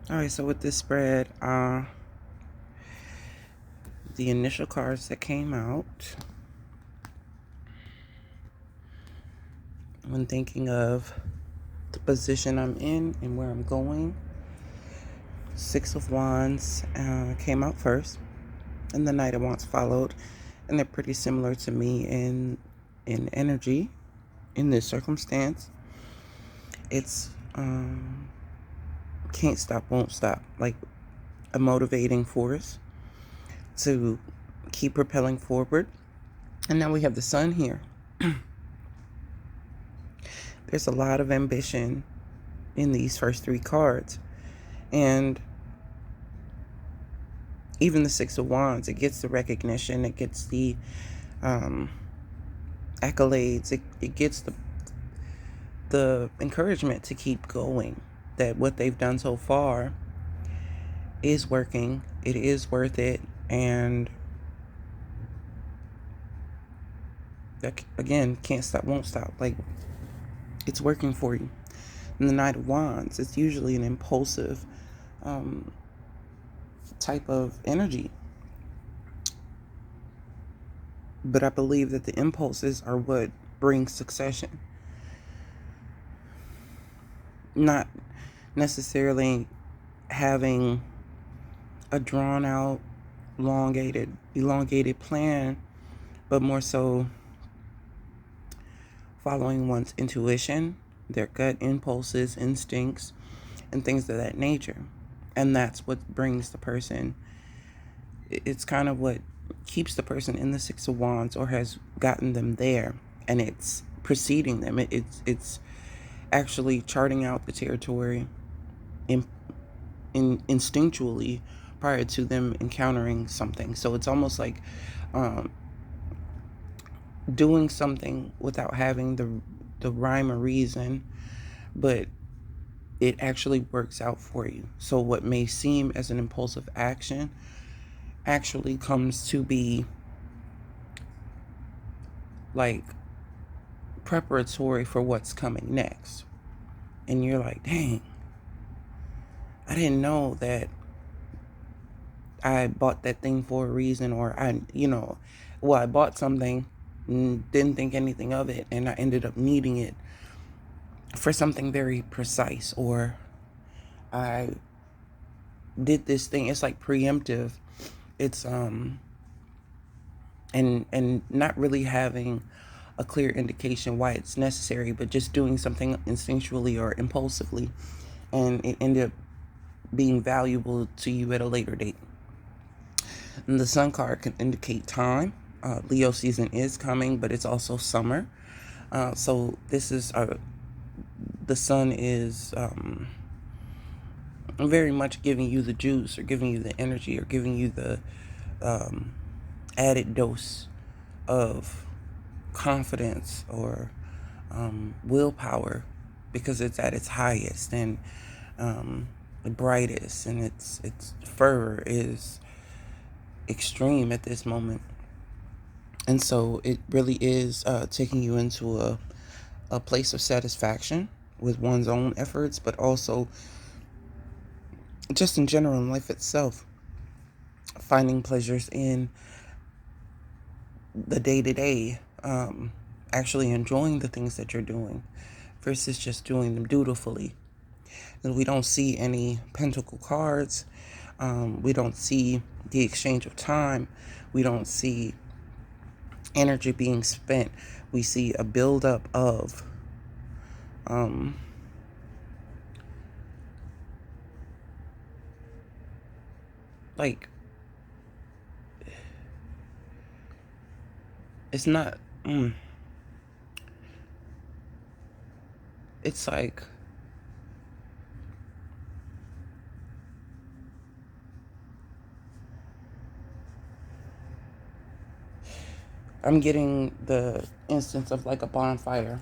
All right, so with this spread, the initial cards that came out when thinking of the position I'm in and where I'm going, Six of Wands came out first, and the Knight of Wands followed, and they're pretty similar to me in energy in this circumstance. It's can't stop, won't stop, like a motivating force to keep propelling forward. And now we have the Sun here. There's a lot of ambition in these first three cards. And even the Six of Wands, it gets the recognition, it gets the accolades, it gets the encouragement to keep going, that what they've done so far is working, it is worth it, and that, again, can't stop, won't stop. Like, it's working for you. And the Knight of Wands, it's usually an impulsive type of energy. But I believe that the impulses are what brings succession. Not necessarily having a drawn out, elongated plan, but more so following one's intuition, their gut impulses, instincts, and things of that nature. And that's what brings the person, it's kind of what keeps the person in the Six of Wands or has gotten them there, and it's preceding them. It's actually charting out the territory instinctually prior to them encountering something. So it's almost like doing something without having the rhyme or reason, but it actually works out for you. So what may seem as an impulsive action actually comes to be like preparatory for what's coming next. And you're like, dang, I didn't know that I bought that thing for a reason, or I bought something and didn't think anything of it, and I ended up needing it for something very precise, or I did this thing. It's like preemptive. It's and not really having a clear indication why it's necessary, but just doing something instinctually or impulsively, and it ended up being valuable to you at a later date. And the Sun card can indicate time. Leo season is coming, but it's also summer. So this is the Sun is very much giving you the juice, or giving you the energy, or giving you the added dose of confidence or willpower, because it's at its highest and brightest, and its fervor is extreme at this moment. And so it really is taking you into a place of satisfaction with one's own efforts, but also just in general in life itself, finding pleasures in the day-to-day, actually enjoying the things that you're doing versus just doing them dutifully. And we don't see any pentacle cards. We don't see the exchange of time. We don't see energy being spent. We see a buildup of like, it's not it's like I'm getting the instance of like a bonfire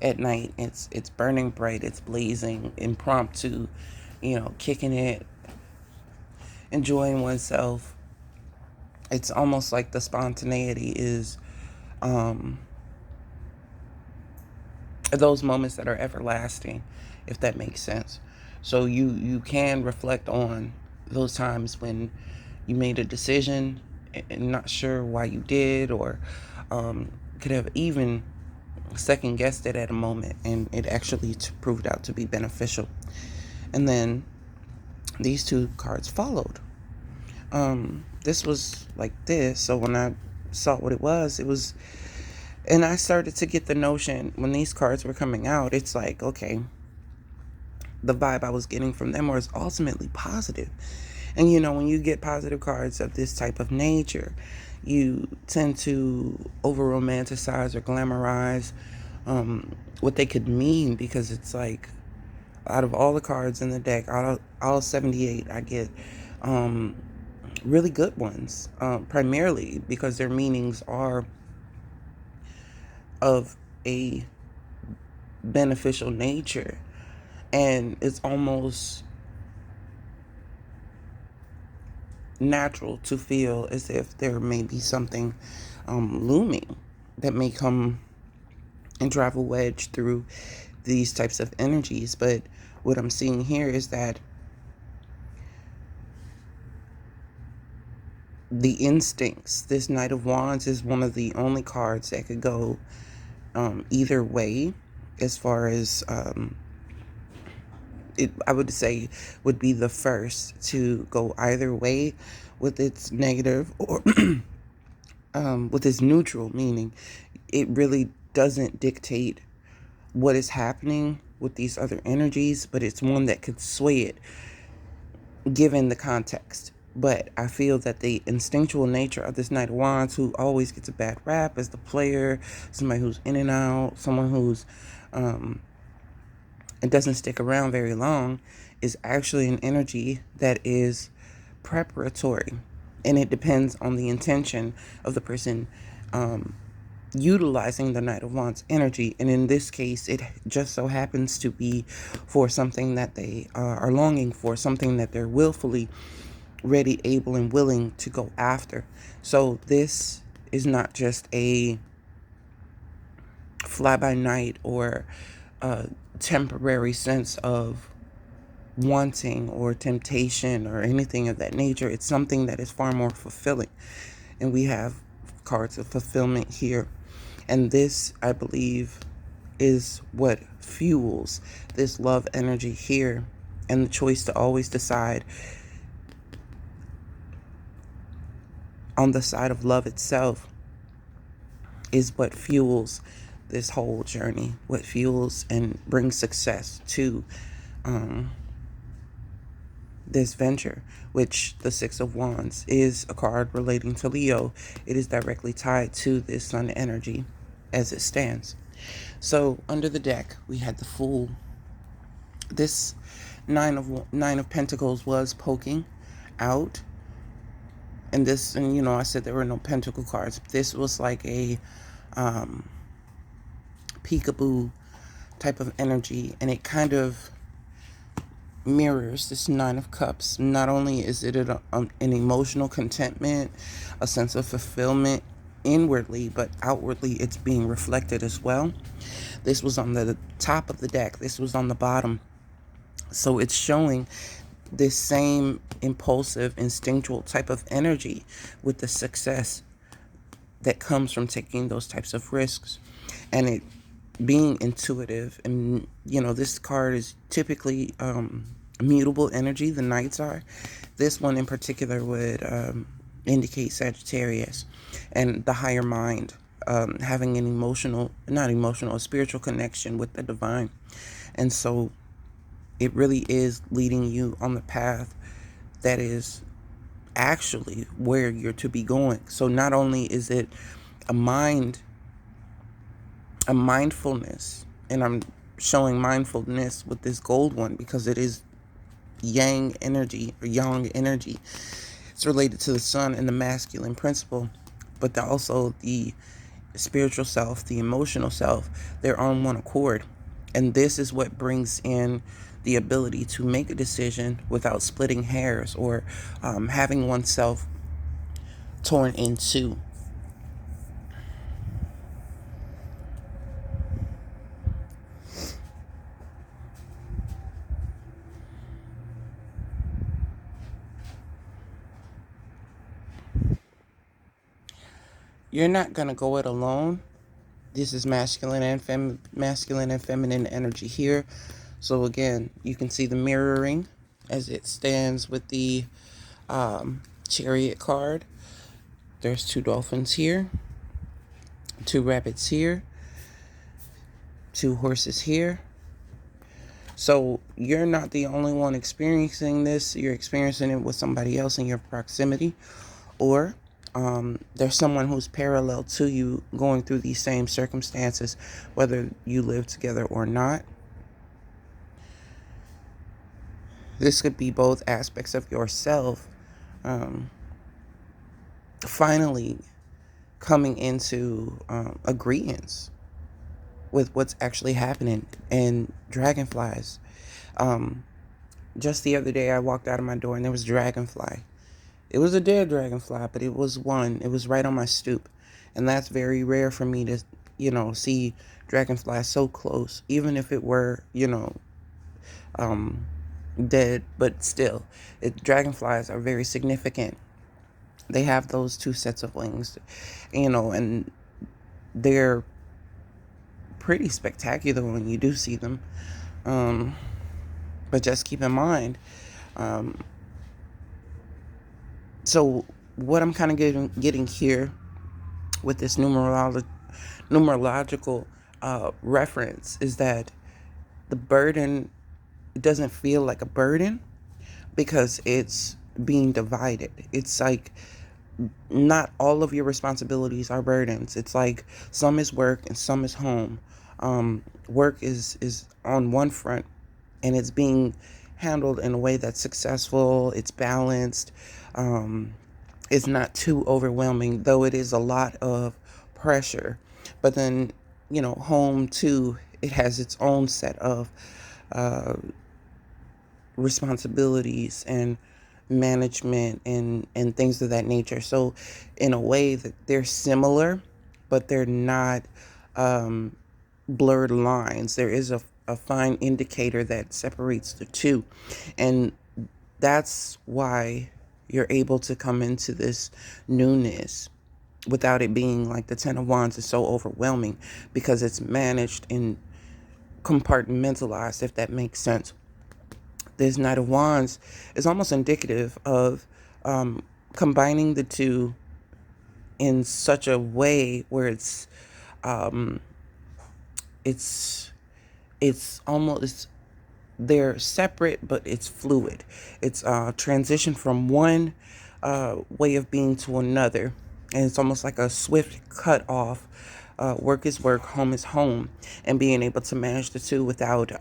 at night. It's burning bright, it's blazing, impromptu, kicking it, enjoying oneself. It's almost like the spontaneity is those moments that are everlasting, if that makes sense. So you can reflect on those times when you made a decision and not sure why you did, or could have even second guessed it at a moment, and it actually proved out to be beneficial. And then these two cards followed. This was like this. So when I saw what it was, and I started to get the notion when these cards were coming out, it's like, okay, the vibe I was getting from them was ultimately positive. And when you get positive cards of this type of nature, you tend to over romanticize or glamorize what they could mean, because it's like, out of all the cards in the deck, out of all 78, I get really good ones, primarily because their meanings are of a beneficial nature. And it's almost natural to feel as if there may be something looming that may come and drive a wedge through these types of energies. But what I'm seeing here is that the instincts, this Knight of Wands is one of the only cards that could go either way, as far as it, I would say, would be the first to go either way with its negative or with its neutral meaning. It really doesn't dictate what is happening with these other energies, but it's one that could sway it given the context. But I feel that the instinctual nature of this Knight of Wands, who always gets a bad rap as the player, somebody who's in and out, someone who's it doesn't stick around very long, is actually an energy that is preparatory. And it depends on the intention of the person utilizing the Knight of Wands energy. And in this case, it just so happens to be for something that they are longing for, something that they're willfully ready, able, and willing to go after. So this is not just a fly by night or a temporary sense of wanting or temptation or anything of that nature. It's something that is far more fulfilling. And we have cards of fulfillment here. And this, I believe, is what fuels this love energy here. And the choice to always decide on the side of love itself is what fuels this whole journey, what fuels and brings success to this venture, which the Six of Wands is a card relating to Leo. It is directly tied to this sun energy as it stands. So under the deck, we had the Fool. This nine of Pentacles was poking out, and this, and I said there were no Pentacle cards. This was like a peekaboo type of energy, and it kind of mirrors this Nine of Cups. Not only is it an emotional contentment, a sense of fulfillment inwardly, but outwardly it's being reflected as well. This was on the top of the deck. This was on the bottom. So it's showing this same impulsive, instinctual type of energy with the success that comes from taking those types of risks, and it being intuitive. And this card is typically mutable energy. The knights are. This one in particular would indicate Sagittarius and the higher mind, having an a spiritual connection with the divine. And so it really is leading you on the path that is actually where you're to be going. So not only is it a mindfulness, and I'm showing mindfulness with this gold one because it is yang energy or yang energy. It's related to the sun and the masculine principle, but also the spiritual self, the emotional self, they're on one accord. And this is what brings in the ability to make a decision without splitting hairs or having oneself torn in two. you're not going to go it alone. This is masculine and feminine energy here. So again, you can see the mirroring as it stands with the chariot card. There's two dolphins here, two rabbits here, two horses here. So you're not the only one experiencing this. You're experiencing it with somebody else in your proximity, or there's someone who's parallel to you going through these same circumstances, whether you live together or not. This could be both aspects of yourself um, finally coming into agreement with what's actually happening. And dragonflies. Um, just the other day, I walked out of my door and there was a dragonfly. It was a dead dragonfly, but it was one. It was right on my stoop. And that's very rare for me to, see dragonflies so close, even if it were, um, dead, but still, dragonflies are very significant. They have those two sets of wings, and they're pretty spectacular when you do see them. Um, but just keep in mind, um, so what I'm kind of getting here with this numerological reference is that the burden doesn't feel like a burden because it's being divided. It's like not all of your responsibilities are burdens. It's like some is work and some is home. Work is on one front and it's being handled in a way that's successful. It's balanced. It's not too overwhelming, though it is a lot of pressure. But then, home too, it has its own set of uh, responsibilities and management and things of that nature. So in a way that they're similar, but they're not blurred lines. There is a fine indicator that separates the two. And that's why you're able to come into this newness without it being like the Ten of Wands is so overwhelming, because it's managed and compartmentalized, if that makes sense. This Knight of Wands is almost indicative of combining the two in such a way where um, it's almost, they're separate, but it's fluid. It's transition from one way of being to another, and it's almost like a swift cut off. Work is work, home is home, and being able to manage the two without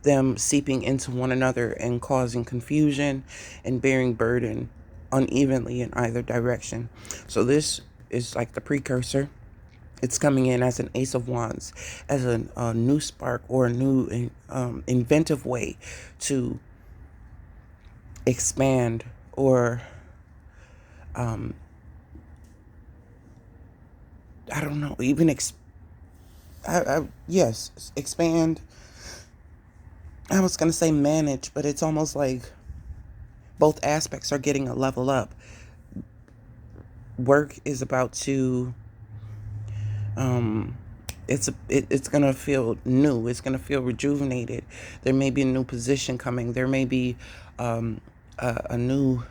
them seeping into one another and causing confusion and bearing burden unevenly in either direction. So this is like the precursor. It's coming in as an Ace of Wands, as a new spark or a new inventive way to expand or, I don't know, even yes, expand. I was going to say manage, but it's almost like both aspects are getting a level up. Work is about to it's gonna feel new. It's gonna feel rejuvenated. There may be a new position coming. There may be a new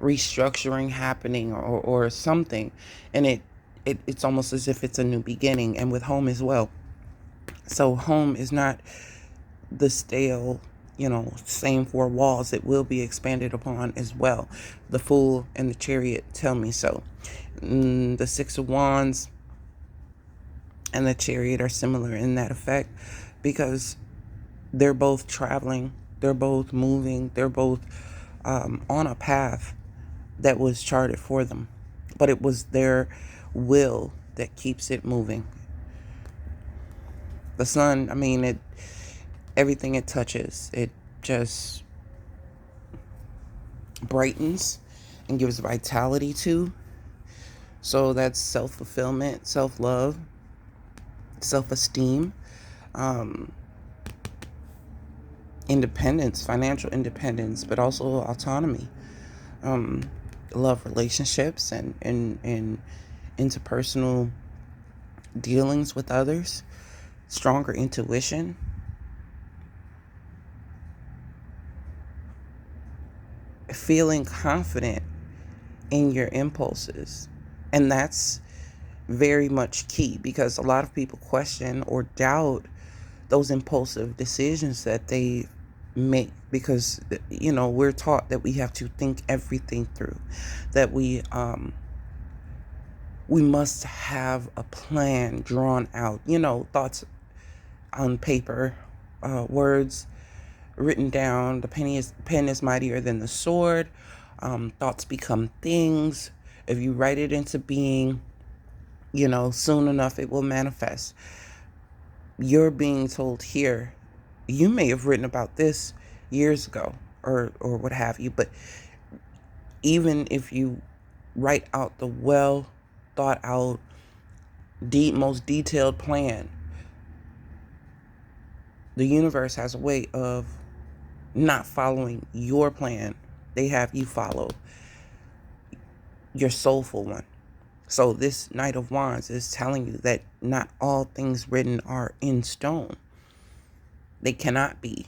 restructuring happening, or something, and it's almost as if it's a new beginning. And with home as well. So home is not the stale, same four walls. It will be expanded upon as well. The Fool and the Chariot tell me so. The Six of Wands and the Chariot are similar in that effect, because they're both traveling, they're both moving, they're both on a path that was charted for them, but it was their will that keeps it moving. The sun, everything it touches, it just brightens and gives vitality to. So that's self-fulfillment, self-love, self-esteem, um, independence, financial independence, but also autonomy. love relationships and interpersonal dealings with others, stronger intuition, feeling confident in your impulses. And that's very much key because a lot of people question or doubt those impulsive decisions that they make because we're taught that we have to think everything through, that we must have a plan drawn out, thoughts on paper, words written down. The pen is mightier than the sword. Thoughts become things. If you write it into being, soon enough it will manifest. You're being told here, you may have written about this years ago or what have you, but even if you write out the well thought out, most detailed plan, the universe has a way of not following your plan. They have you follow your soulful one. So this Knight of Wands is telling you that not all things written are in stone. They cannot be.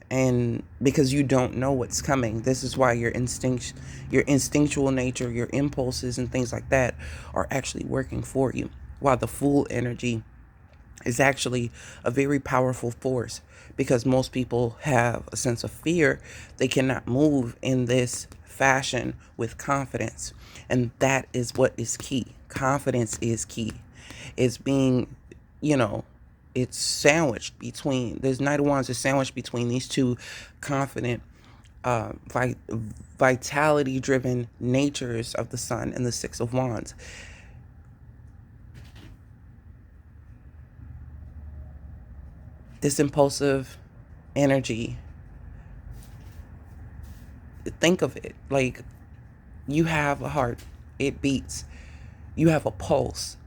And because you don't know what's coming, this is why your instinctual nature, your impulses and things like that are actually working for you. While the Fool energy is actually a very powerful force, because most people have a sense of fear. They cannot move in this fashion with confidence. And that is what is key. Confidence is key. It's being, you know, it's sandwiched between, this Knight of Wands is sandwiched between these two confident, vitality driven natures of the Sun and the Six of Wands. This impulsive energy, think of it like you have a heart, it beats, you have a pulse,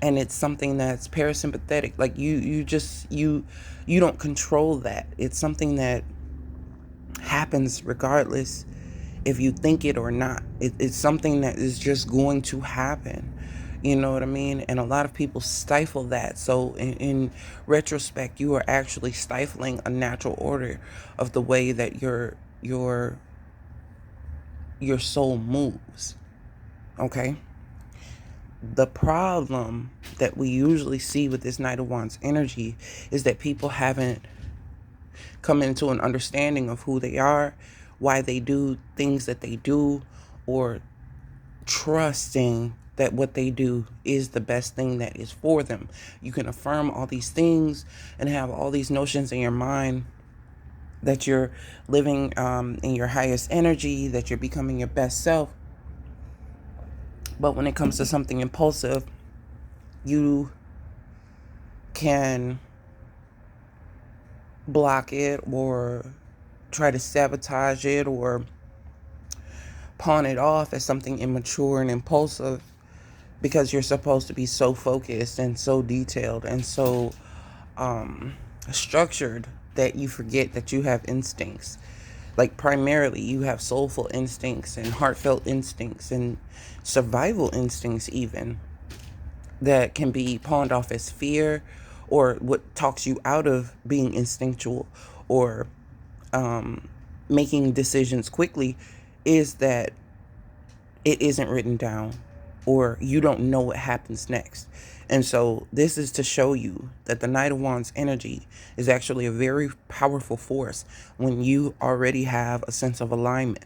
and it's something that's parasympathetic. Like you don't control that. It's something that happens regardless if you think it or not. It's something that is just going to happen. You know what I mean? And a lot of people stifle that. So in retrospect, you are actually stifling a natural order of the way that your soul moves. Okay? The problem that we usually see with this Knight of Wands energy is that people haven't come into an understanding of who they are, why they do things that they do, or trusting that what they do is the best thing that is for them. You can affirm all these things and have all these notions in your mind that you're living in your highest energy, that you're becoming your best self. But when it comes to something impulsive, you can block it or try to sabotage it or pawn it off as something immature and impulsive because you're supposed to be so focused and so detailed and so structured that you forget that you have instincts. Like primarily you have soulful instincts and heartfelt instincts and survival instincts even, that can be pawned off as fear or what talks you out of being instinctual or making decisions quickly, is that it isn't written down or you don't know what happens next. And so this is to show you that the Knight of Wands energy is actually a very powerful force when you already have a sense of alignment,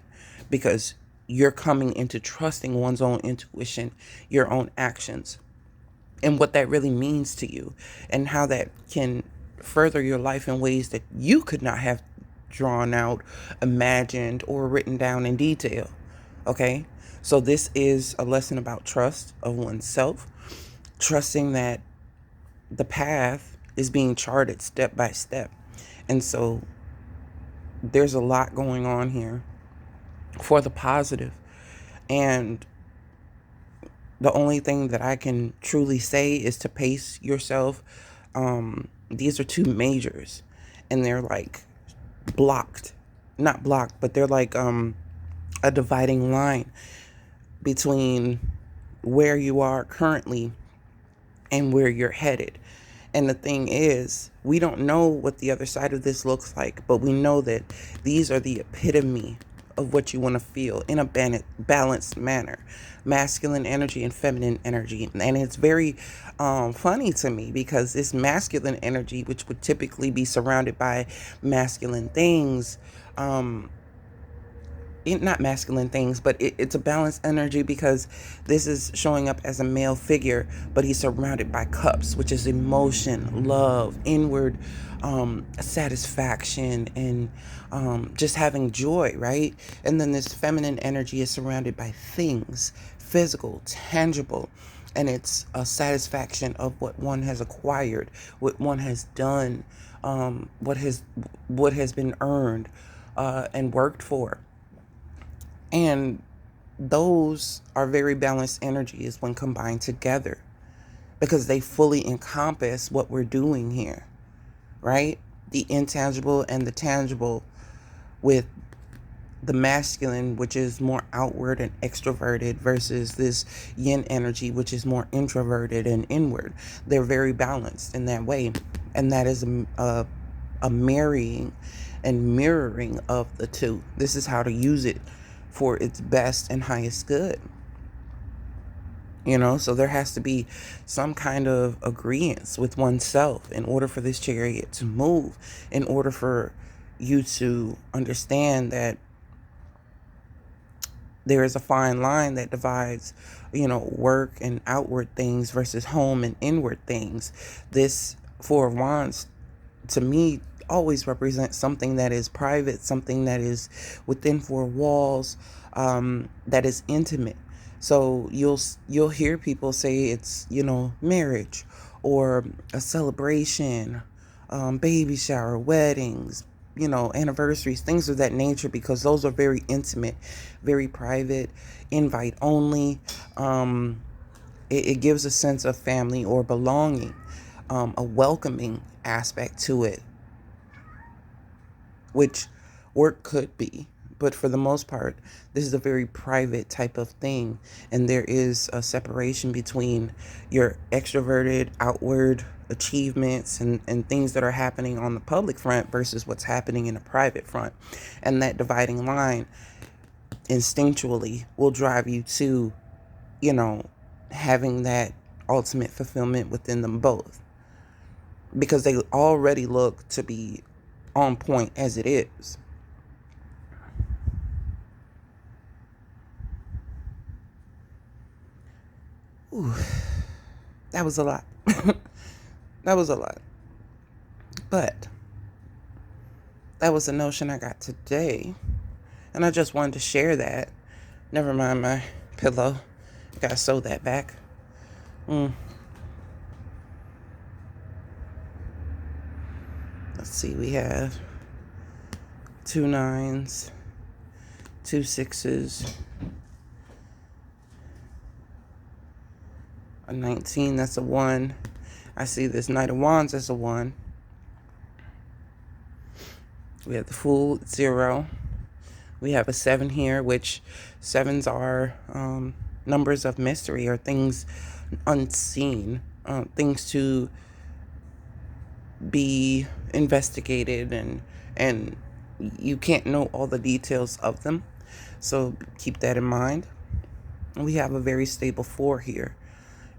because you're coming into trusting one's own intuition, your own actions, and what that really means to you, and how that can further your life in ways that you could not have drawn out, imagined, or written down in detail. Okay? So this is a lesson about trust of oneself, trusting that the path is being charted step by step. And so there's a lot going on here for the positive. And the only thing that I can truly say is to pace yourself. These are two majors, and they're like blocked, not blocked, but they're like a dividing line. between where you are currently and where you're headed. And the thing is, we don't know what the other side of this looks like, but we know that these are the epitome of what you want to feel in a balanced manner, masculine energy and feminine energy. And it's very funny to me because this masculine energy, which would typically be surrounded by masculine things, not masculine things, but it's a balanced energy because this is showing up as a male figure, but he's surrounded by cups, which is emotion, love, inward satisfaction, and just having joy, right? And then this feminine energy is surrounded by things, physical, tangible, and it's a satisfaction of what one has acquired, what one has done, what has been earned and worked for. And those are very balanced energies when combined together because they fully encompass what we're doing here, right? The intangible and the tangible, with the masculine, which is more outward and extroverted, versus this yin energy, which is more introverted and inward. They're very balanced in that way. And that is a marrying and mirroring of the two. This is how to use it for its best and highest good. So there has to be some kind of agreement with oneself in order for this chariot to move, in order for you to understand that there is a fine line that divides, work and outward things versus home and inward things. This Four of Wands, to me, always represents something that is private, something that is within four walls, that is intimate. So you'll hear people say it's marriage or a celebration, baby shower, weddings, anniversaries, things of that nature, because those are very intimate, very private, invite only. It gives a sense of family or belonging, a welcoming aspect to it, which work could be. But for the most part, this is a very private type of thing. And there is a separation between your extroverted, outward achievements and things that are happening on the public front versus what's happening in the private front. And that dividing line instinctually will drive you to, having that ultimate fulfillment within them both, because they already look to be on point as it is. Ooh, that was a lot. That was a lot. But that was the notion I got today. And I just wanted to share that. Never mind my pillow. Gotta sew that back. Let's see, we have 2 9s, 2 6s, a 19, that's a 1. I see this Knight of Wands as a 1. We have the Fool, 0. We have a 7 here, which 7s are numbers of mystery, or things unseen, things to be investigated, and you can't know all the details of them. So keep that in mind. We have a very stable 4 here.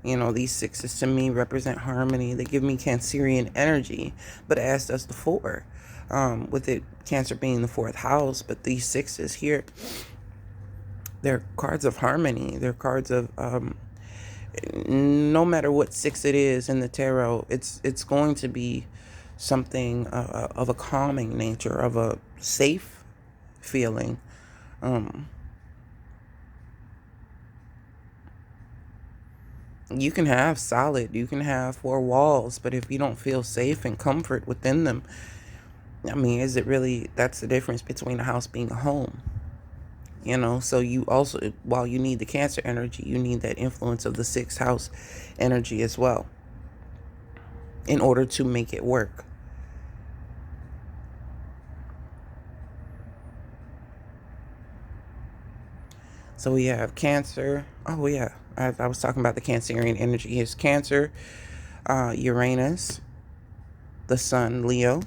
These 6s to me represent harmony. They give me Cancerian energy, but as does the 4. With it, Cancer being the 4th house, but these 6s here, they're cards of harmony. They're cards of, no matter what 6 it is in the tarot, it's going to be something of a calming nature, of a safe feeling. You can have 4 walls, but if you don't feel safe and comfort within them, is it really, that's the difference between a house being a home. So you also, while you need the Cancer energy, you need that influence of the 6th house energy as well in order to make it work. So we have Cancer. Oh, yeah. I was talking about the Cancerian energy. Here's Cancer, Uranus, the Sun, Leo,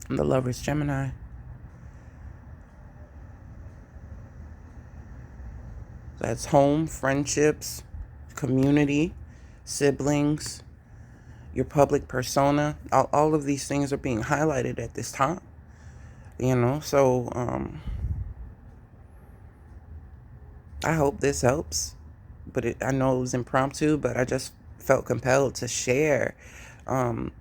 and the Lovers, Gemini. That's home, friendships, community, siblings, your public persona. All of these things are being highlighted at this time. So I hope this helps. But I know it was impromptu, but I just felt compelled to share. Um,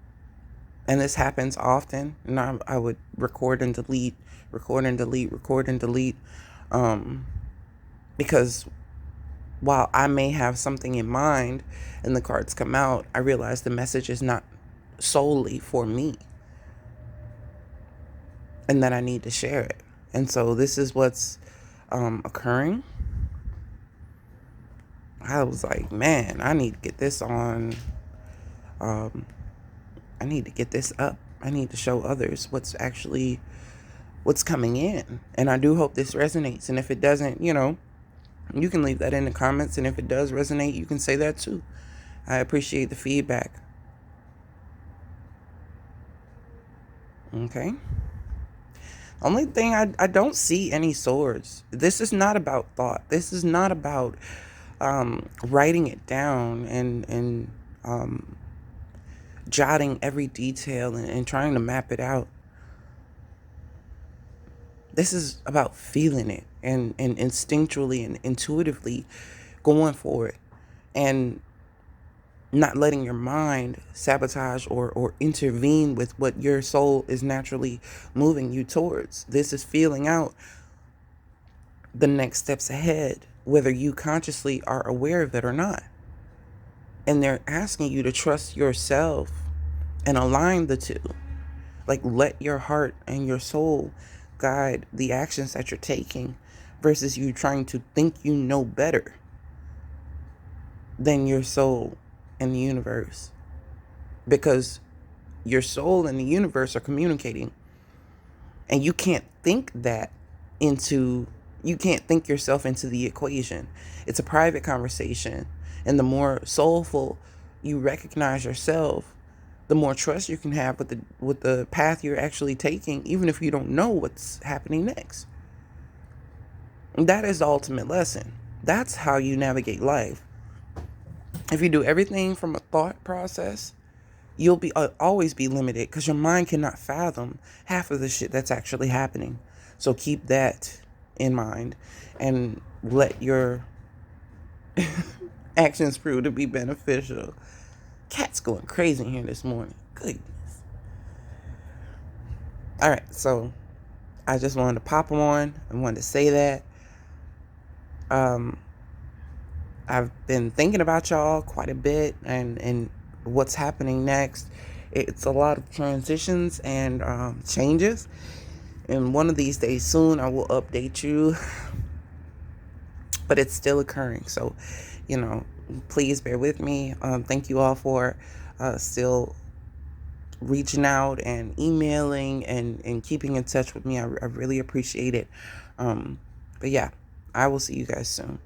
and this happens often. And I would record and delete, record and delete, record and delete. Because while I may have something in mind and the cards come out, I realize the message is not solely for me and that I need to share it. And so this is what's occurring. I was like, man, I need to get this on. I need to get this up. I need to show others what's coming in. And I do hope this resonates. And if it doesn't, you can leave that in the comments. And if it does resonate, you can say that too. I appreciate the feedback. Okay. Only thing, I don't see any swords. This is not about thought. This is not about writing it down and jotting every detail and trying to map it out. This is about feeling it and instinctually and intuitively going for it and not letting your mind sabotage or intervene with what your soul is naturally moving you towards. This is feeling out the next steps ahead, whether you consciously are aware of it or not. And they're asking you to trust yourself and align the two. Like, let your heart and your soul guide the actions that you're taking versus you trying to think you know better than your soul and the universe. Because your soul and the universe are communicating. And you can't think you can't think yourself into the equation. It's a private conversation. And the more soulful you recognize yourself, the more trust you can have with the path you're actually taking, even if you don't know what's happening next. And that is the ultimate lesson. That's how you navigate life. If you do everything from a thought process, you'll be always be limited because your mind cannot fathom half of the shit that's actually happening. So keep that in mind and let your actions prove to be beneficial. Cat's going crazy in here this morning. Goodness. All right, so I just wanted to pop on. I wanted to say that. I've been thinking about y'all quite a bit and what's happening next. It's a lot of transitions and changes. And one of these days soon, I will update you. But it's still occurring. So, please bear with me. Thank you all for still reaching out and emailing and keeping in touch with me. I really appreciate it. But yeah, I will see you guys soon.